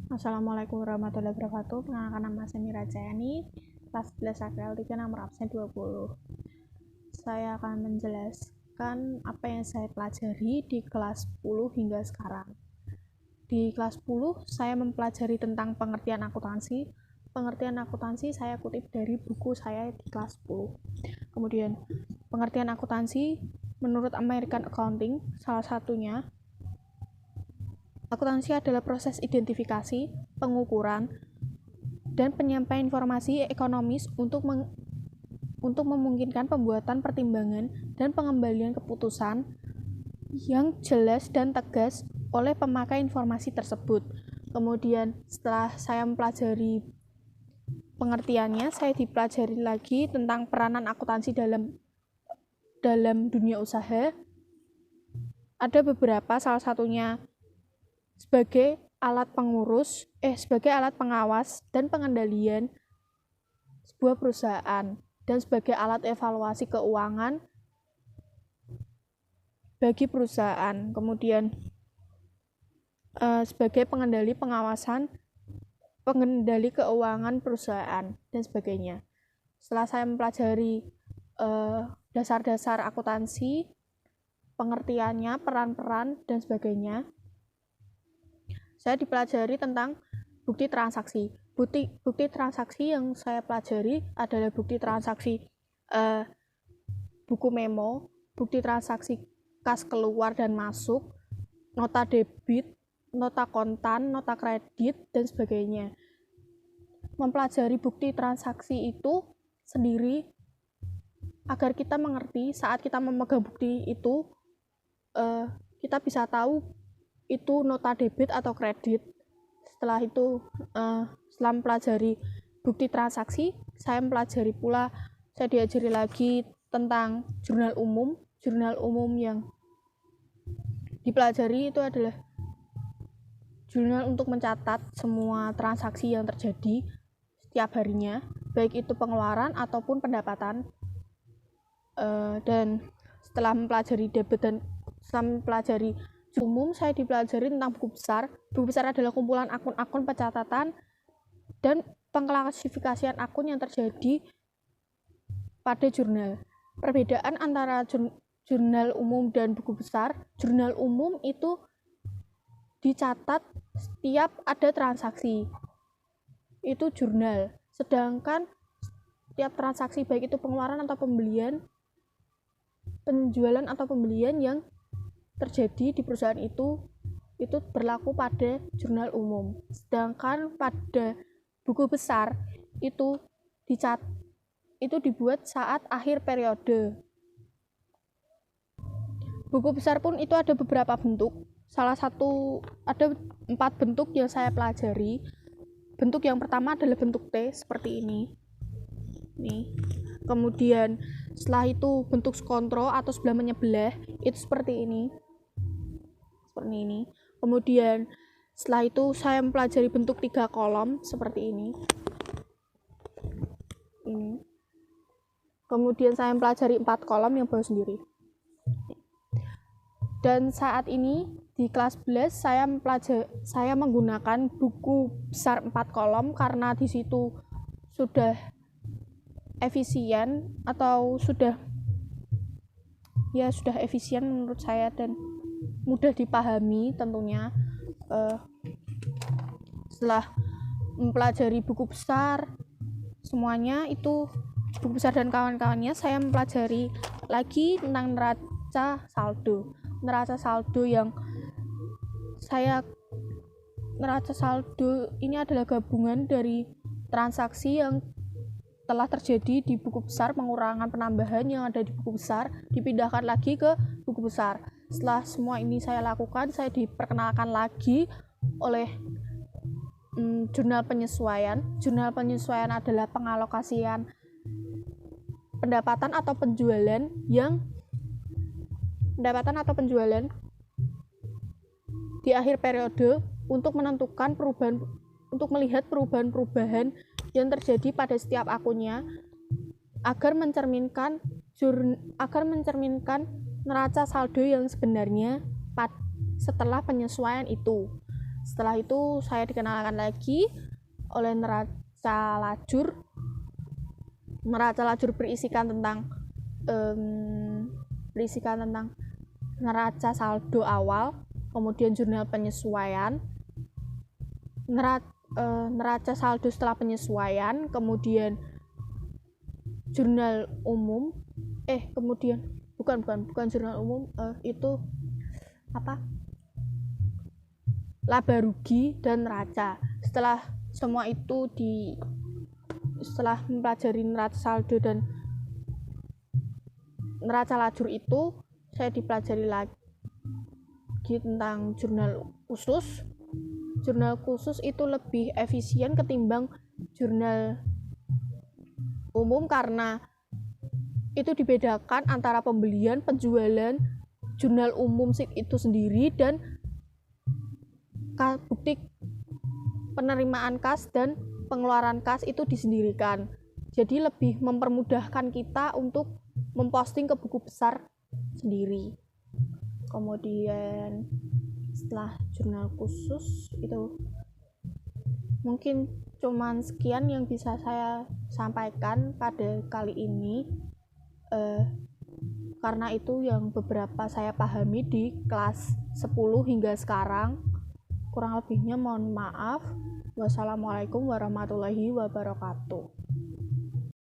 Assalamualaikum warahmatullahi wabarakatuh. Perkenalkan, nama saya Mira Jayani, kelas 11 AKL 3, nomor absen 20. Saya akan menjelaskan apa yang saya pelajari di kelas 10 hingga sekarang. Di kelas 10 saya mempelajari tentang pengertian akuntansi. Pengertian akuntansi saya kutip dari buku saya di kelas 10. Kemudian pengertian akuntansi menurut American Accounting, salah satunya akuntansi adalah proses identifikasi, pengukuran, dan penyampaian informasi ekonomis untuk memungkinkan pembuatan pertimbangan dan pengembalian keputusan yang jelas dan tegas oleh pemakai informasi tersebut. Kemudian setelah saya mempelajari pengertiannya, saya dipelajari lagi tentang peranan akuntansi dalam dunia usaha. Ada beberapa, salah satunya sebagai alat pengawas dan pengendalian sebuah perusahaan, dan sebagai alat evaluasi keuangan bagi perusahaan. Kemudian sebagai pengendali keuangan perusahaan dan sebagainya. Setelah saya mempelajari dasar-dasar akuntansi, pengertiannya, peran-peran dan sebagainya, saya dipelajari tentang bukti transaksi. Bukti transaksi yang saya pelajari adalah bukti transaksi buku memo, bukti transaksi kas keluar dan masuk, nota debit, nota kontan, nota kredit, dan sebagainya. Mempelajari bukti transaksi itu sendiri agar kita mengerti saat kita memegang bukti itu, kita bisa tahu itu nota debit atau kredit. Setelah itu, setelah mempelajari bukti transaksi, saya diajari lagi tentang jurnal umum. Jurnal umum yang dipelajari itu adalah jurnal untuk mencatat semua transaksi yang terjadi setiap harinya, baik itu pengeluaran ataupun pendapatan. Dan setelah mempelajari debit dan setelah mempelajari umum, saya dipelajari tentang buku besar. Buku besar adalah kumpulan akun-akun pencatatan dan pengklasifikasian akun yang terjadi pada jurnal. Perbedaan antara jurnal umum dan buku besar: jurnal umum itu dicatat setiap ada transaksi, itu jurnal. Sedangkan setiap transaksi, baik itu pengeluaran atau pembelian, penjualan atau pembelian yang terjadi di perusahaan itu berlaku pada jurnal umum. Sedangkan pada buku besar itu dibuat saat akhir periode. Buku besar pun itu ada beberapa bentuk. Ada 4 bentuk yang saya pelajari. Bentuk yang pertama adalah bentuk T, seperti ini. Kemudian setelah itu bentuk skontro atau sebelah menyebelah, itu seperti ini. Kemudian setelah itu saya mempelajari bentuk 3 kolom seperti ini. Kemudian saya mempelajari 4 kolom yang bawah sendiri. Dan saat ini di kelas 11 saya menggunakan buku besar 4 kolom karena di situ sudah efisien, atau sudah efisien menurut saya dan mudah dipahami tentunya. Setelah mempelajari buku besar semuanya itu, buku besar dan kawan-kawannya, saya mempelajari lagi tentang neraca saldo. Neraca saldo ini adalah gabungan dari transaksi yang telah terjadi di buku besar, pengurangan penambahan yang ada di buku besar dipindahkan lagi ke buku besar. Setelah semua ini saya lakukan, saya diperkenalkan lagi oleh jurnal penyesuaian. Jurnal penyesuaian adalah pengalokasian pendapatan atau penjualan di akhir periode untuk melihat perubahan-perubahan yang terjadi pada setiap akunnya agar mencerminkan neraca saldo yang sebenarnya setelah penyesuaian itu. Setelah itu saya dikenalkan lagi oleh neraca lajur. Neraca lajur berisikan tentang neraca saldo awal, kemudian jurnal penyesuaian, neraca saldo setelah penyesuaian, kemudian jurnal umum, kemudian bukan jurnal umum, itu apa? Laba rugi dan neraca. Setelah semua itu setelah mempelajari neraca saldo dan neraca lajur itu, saya dipelajari lagi tentang jurnal khusus. Jurnal khusus itu lebih efisien ketimbang jurnal umum karena itu dibedakan antara pembelian, penjualan jurnal umum itu sendiri dan bukti penerimaan kas dan pengeluaran kas itu disendirikan. Jadi lebih mempermudahkan kita untuk memposting ke buku besar sendiri. Kemudian setelah jurnal khusus itu mungkin cuman sekian yang bisa saya sampaikan pada kali ini, karena itu yang beberapa saya pahami di kelas 10 hingga sekarang. Kurang lebihnya mohon maaf. Wassalamualaikum warahmatullahi wabarakatuh.